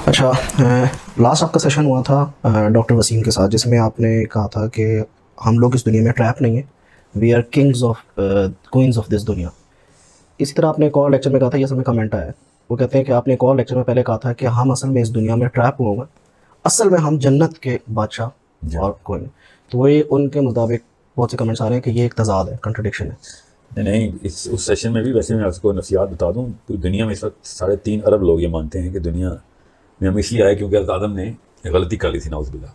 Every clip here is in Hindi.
अच्छा, लास्ट आपका सेशन हुआ था डॉक्टर वसीम के साथ, जिसमें आपने कहा था कि हम लोग इस दुनिया में ट्रैप नहीं है, we are kings of queens of this दुनिया। इसी तरह आपने एक और लेक्चर में कहा था, ये असल में कमेंट आया है। वो कहते हैं कि आपने एक और लेक्चर में पहले कहा था कि हम असल में इस दुनिया में ट्रैप हुए हैं, असल में हम जन्नत के बादशाह जी। और कोई नहीं। तो वही उनके मुताबिक बहुत से कमेंट्स आ रहे हैं कि ये एक तजाद है, कंट्रडिक्शन है। नहीं नहीं, इस उस सेशन में भी वैसे मैं आपको नफ्सियात बता दूं, पूरी दुनिया में इस वक्त 3.5 अरब लोग ये मानते हैं कि दुनिया में हम इसलिए आए क्योंकि हज़रत आदम ने एक गलती कर ली थी, नाउज़ुबिल्लाह।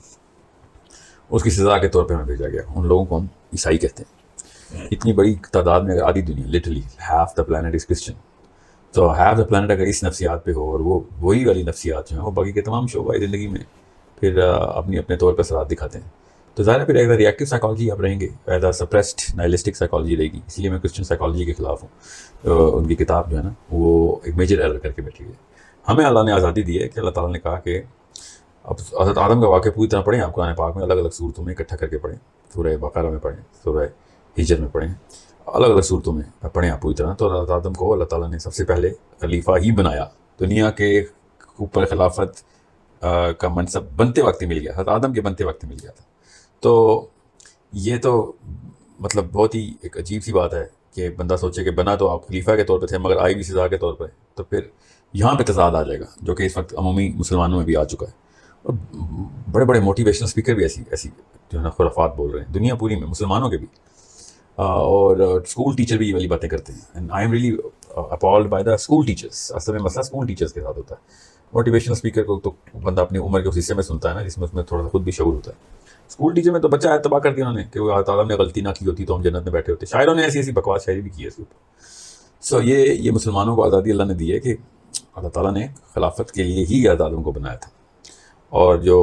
उसकी सज़ा के तौर पे हमें भेजा गया। उन लोगों को हम ईसाई कहते हैं। इतनी बड़ी तादाद में अगर आधी दुनिया, literally half the planet is Christian, तो हाफ द प्लानट अगर इस नफ्सियात पे हो, और वो वही वाली नफ्सियात जो है वो बाकी के तमाम शोबा ज़िंदगी में फिर अपनी अपने तौर पर असरात दिखाते हैं। तो ज़ाहिर है फिर एज रिएक्टिव साइकोलॉजी आप रहेंगे, as a suppressed nihilistic psychology रहेगी। इसलिए मैं क्रिश्चियन साइकोलॉजी के खिलाफ हूँ। उनकी किताब जो है ना वो एक मेजर एरर करके बैठी हुई है। हमें अल्लाह ने आज़ादी दी है कि अल्लाह ताला ने कहा कि अब हज़रत आदम का वाक़या पूरी तरह पढ़ें आप कुरान पाक में, अलग अलग सूरतों में इकट्ठा करके पढ़ें। सूरह बकरा में पढ़ें, सूरह हिजर में पढ़ें, अलग अलग सूरतों में पढ़ें आप पूरी तरह। तो हज़रत आदम को अल्लाह ताला ने सबसे पहले खलीफा ही बनाया। दुनिया के ऊपर खिलाफत का मनसब बनते वक्त ही मिल गया, हज़रत आदम के बनते वक्त ही मिल गया था। तो ये तो मतलब बहुत ही एक अजीब सी बात है कि बंदा सोचे कि बना तो आप खलीफा के तौर पे थे मगर आई भी सज़ा के तौर पे। तो फिर यहाँ पे तजाद आ जाएगा जो कि इस वक्त अमूमी मुसलमानों में भी आ चुका है। और बड़े बड़े मोटिवेशनल स्पीकर भी ऐसी ऐसी जो है ना खुराफात बोल रहे हैं दुनिया पूरी में, मुसलमानों के भी। और स्कूल टीचर भी ये वाली बातें करते हैं। And I am really appalled by the school teachers. असल में मसला स्कूल टीचर्स के साथ होता है। मोटिवेशनल स्पीकर को तो बंदा अपनी उम्र के उस हिस्से में सुनता है ना जिसमें उसमें थोड़ा सा खुद भी शऊर होता है। स्कूल टीचर में तो बच्चा है तबाह कर दिया उन्होंने कि वो अल्लाह ताला ने गलती ना की होती तो हम जन्नत में बैठे होते। शायरों ने ऐसी ऐसी बकवास शायरी भी की है इसके ऊपर। सो ये मुसलमानों को आज़ादी अल्लाह ने दी है कि अल्लाह ताला ने खिलाफत के लिए ही हज़रत आदम को बनाया था। और जो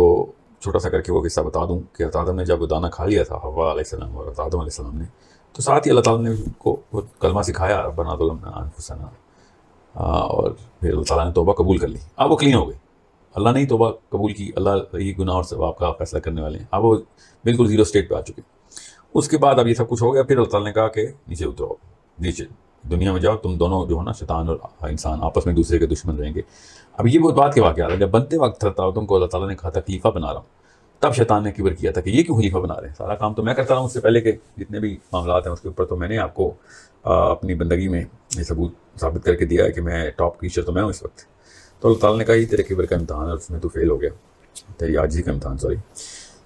छोटा सा करके वो किस्सा बता दूं कि हज़रत आदम ने जब वो दाना खा लिया था हव्वा अलैहिस्सलाम और हज़रत आदम अलैहिस्सलाम ने, तो साथ ही अल्लाह ताला ने उनको वो कलमा सिखाया, रब्बना ज़लमना अनफुसना। और फिर अल्लाह ताला ने तौबा कबूल कर ली। अब वो क्लीन हो गए। अल्लाह ने ही तौबा कबूल की, अल्लाह ही गुनाह और सवाब का फैसला करने वाले हैं। अब वो बिल्कुल ज़ीरो स्टेट पे आ चुके। उसके बाद अब ये सब कुछ हो गया। फिर अल्लाह ताला ने कहा कि नीचे उतरो, नीचे दुनिया में जाओ, तुम दोनों जो हो ना शैतान और इंसान आपस में दूसरे के दुश्मन रहेंगे। अब ये बहुत बात के वाक़या है। जब बनते वक्त था तुमको अल्लाह ताला ने कहा था खलीफा बना रहा हूँ, तब शैतान ने किबर किया था कि ये क्यों खलीफा बना रहे हैं, सारा काम तो मैं करता रहा हूँ उससे पहले के जितने भी मामलात हैं उसके ऊपर तो मैंने आपको अपनी बंदगी में ये सबूत साबित करके दिया है कि मैं टॉप टीचर तो मैं हूँ इस वक्त। तो अल्लाह ताला ने कहा ये तेरे किबर का इम्तहान है, उसमें तो फेल हो गया, तेरी आजिज़ी का इम्तहान, सॉरी।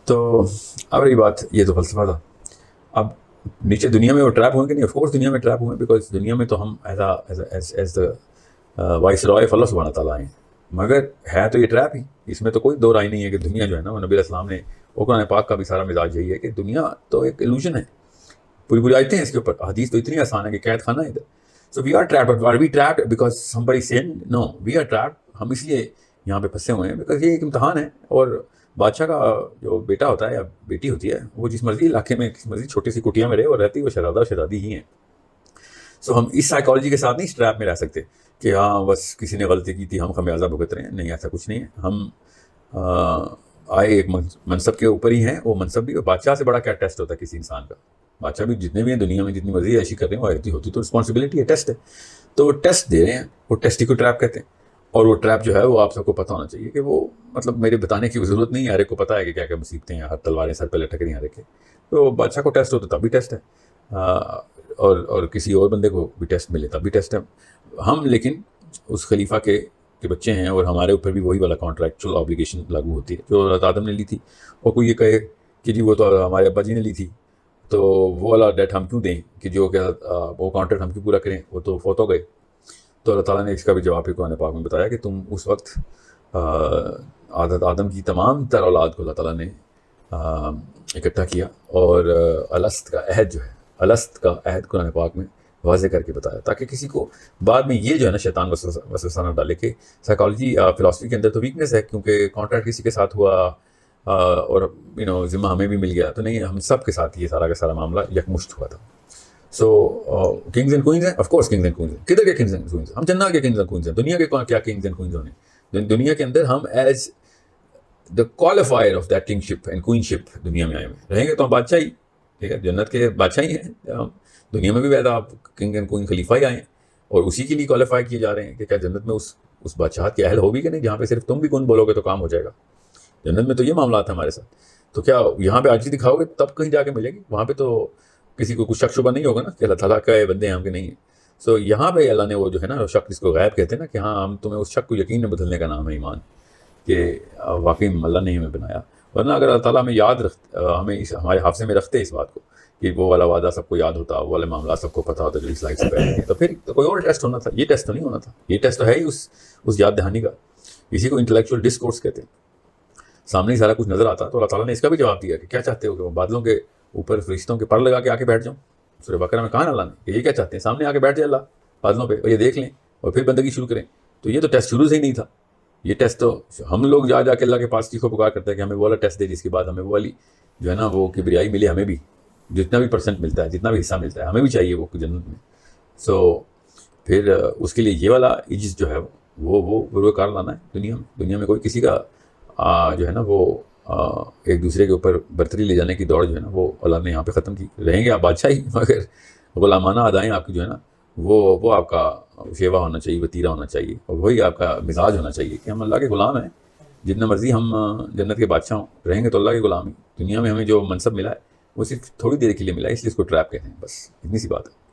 तो अब रही बात, ये तो फ़लसफ़ा था। अब नीचे दुनिया में वो ट्रैप हुए कि नहीं? ऑफ कोर्स दुनिया में ट्रैप हुए, बिकॉज दुनिया में तो हम as the viceroy of अल्लाह सुब्हानहू व तआला आए। मगर है तो ये ट्रैप ही, इसमें तो कोई दो राय नहीं है कि दुनिया जो है ना वो नबी अस्सलाम ने, वो कुरान पाक का भी सारा मिजाज यही है कि दुनिया तो एक इल्यूजन है। पूरी पूरी आयतें हैं इसके ऊपर, हदीस तो इतनी आसान है कि कैद खाना है इधर। So we are trapped. Are we trapped because somebody sin? No, we are trapped. हम इसलिए यहाँ पे फंसे हुए हैं बिकॉज ये एक इम्तहान है। और बादशाह का जो बेटा होता है या बेटी होती है वो जिस मर्जी इलाके में किस मर्जी छोटी सी कुटिया में रहे और रहती है वो शहजादा और शहजादी ही हैं। सो हम इस साइकोलॉजी के साथ नहीं इस ट्रैप में रह सकते कि हाँ बस किसी ने गलती की थी हम खमियाजा भुगत रहे हैं। नहीं, ऐसा कुछ नहीं है। हम आए एक मनसब के ऊपर ही हैं। वो मनसब भी, बादशाह से बड़ा क्या टेस्ट होता है किसी इंसान का? बादशाह भी जितने भी हैं दुनिया में, जितनी मर्जी ऐसी कर रहे हैं वो आयती होती तो रिस्पॉन्सिबिलिटी है, टेस्ट है। तो वो टेस्ट दे रहे हैं, वो टेस्ट ही को ट्रैप कहते हैं। और वो ट्रैप जो है वो आप सबको पता होना चाहिए कि वो मतलब मेरे बताने की ज़रूरत नहीं है, हर एक को पता है कि क्या क्या मुसीबतें हैं, हर तलवारें सर पर लटक रही हैं हर एक के। तो बादशाह को टेस्ट हो तो तब भी टेस्ट है, और किसी और बंदे को भी टेस्ट मिले तब भी टेस्ट है। हम लेकिन उस खलीफा के बच्चे हैं और हमारे ऊपर भी वही वाला कॉन्ट्रैक्चुअल ऑब्लिगेशन लागू होती है जो हज़रत आदम ने ली थी। और कोई ये कहे कि जी वो तो हमारे अब्बा जी ने ली थी तो वो वाला डेट हम क्यों दें, कि जो क्या वो कॉन्ट्रैक्ट हम क्यों पूरा करें, वो तो फौत हो गए। तो अल्लाह ताला ने इसका भी जवाब कुरान पाक में बताया कि तुम उस वक्त हज़रत आदम की तमाम तर औलाद को अल्लाह ताला ने इकट्ठा किया और अलस्त का अहद जो है, अलस्त का अहद कुरान पाक में वाज़े करके बताया, ताकि किसी को बाद में ये जो है ना शैतान वसवसा ना डाले कि साइकोलॉजी फिलॉसफी के अंदर तो वीकनेस है क्योंकि कॉन्ट्रैक्ट किसी के साथ हुआ और ज़िम्मा हमें भी मिल गया। तो नहीं, हम सब के साथ ये सारा का सारा मामला यकमुश्त हुआ था। सो किंग्स एंड क्वींस हैं, of course Kings and queen's हैं। किधर के किंग्स एंड क्वींस? हम जन्नत के किंग्स एंड क्वींस हैं। दुनिया के क्या किंग्स एंड क्वींस होने? दुनिया के अंदर हम as the qualifier of that kingship and queenship दुनिया में आए हुए रहेंगे तो हम बादशाह ही, ठीक है, जन्नत के बादशाह ही हैं। हम दुनिया में भी वैसा आप किंग एंड क्वीन खलीफा ही आए हैं और उसी के लिए क्वालिफाई किए जा रहे हैं कि क्या जन्नत में उस उस बादशाहत के अहल हो भी कि नहीं, जहाँ पे सिर्फ तुम भी कुन बोलोगे तो काम हो जाएगा। जन्नत में तो ये मामला था हमारे साथ। तो क्या यहाँ पे आजिज़ी दिखाओगे तब कहीं जाके मिलेगी? वहाँ पे तो किसी को कुछ शक शुबा नहीं होगा ना कि अल्लाह ताला के बंदे हैं हम के नहीं है। सो यहाँ पे अल्लाह ने वो जो है ना शक जिसको गैब कहते हैं ना कि हाँ हम तुम्हें उस शक को यकीन में बदलने का नाम है ईमान, कि वाकई में अल्लाह ने हमें बनाया। वरना अगर अल्लाह ताला हमें याद हमें हमारे हाफजे में रखते इस बात को कि वो वाला वादा सबको याद होता, वो वाले मामला सबको पता होता जो इस लाइफ से पहले, तो फिर तो कोई और टेस्ट होना था। ये टेस्ट तो नहीं होना था। ये टेस्ट तो है ही उस याद दहानी का। इसी को इंटेलेक्चुअल डिस्कोर्स कहते हैं। सामने ही सारा कुछ नजर आता, तो अल्लाह ताला ने इसका भी जवाब दिया कि क्या चाहते हो कि वो बादलों के ऊपर फरिश्तों के पर लगा के आके बैठ जाऊँ। सूरह बकरा में कहा ना अल्लाह ने कि ये क्या चाहते हैं, सामने आके बैठ जाए अल्लाह बादलों पे और ये देख लें और फिर बंदगी शुरू करें। तो ये तो टेस्ट शुरू से ही नहीं था। ये टेस्ट तो हम लोग जा जाके अल्लाह के पास चीखो पुकार करते हैं कि हमें वो वाला टेस्ट दे, जिसके बाद हमें वो वाली जो है ना वो किबरियाई मिले हमें भी, जितना भी परसेंट मिलता है, जितना भी हिस्सा मिलता है, हमें भी चाहिए वो जन्नत में। सो फिर उसके लिए ये वाला इज्ज जो है वो कार लाना है दुनिया में कोई किसी का जो है ना वो एक दूसरे के ऊपर बर्तरी ले जाने की दौड़ जो है ना वो अल्लाह ने यहाँ पे ख़त्म की। रहेंगे आप बादशाही, मगर गुलामाना अदाएँ आपकी जो है ना वो आपका शेवा होना चाहिए, वतीरा होना चाहिए, और वही आपका मिजाज होना चाहिए कि हम अल्लाह के ग़ुलाम हैं। जितना मर्जी हम जन्नत के बादशाह हों, रहेंगे तो अल्लाह के ग़ुलाम ही। दुनिया में हमें जो मनसब मिला है वो सिर्फ थोड़ी देर के लिए मिला है, इसलिए इसको ट्रैप कहते हैं। बस इतनी सी बात है।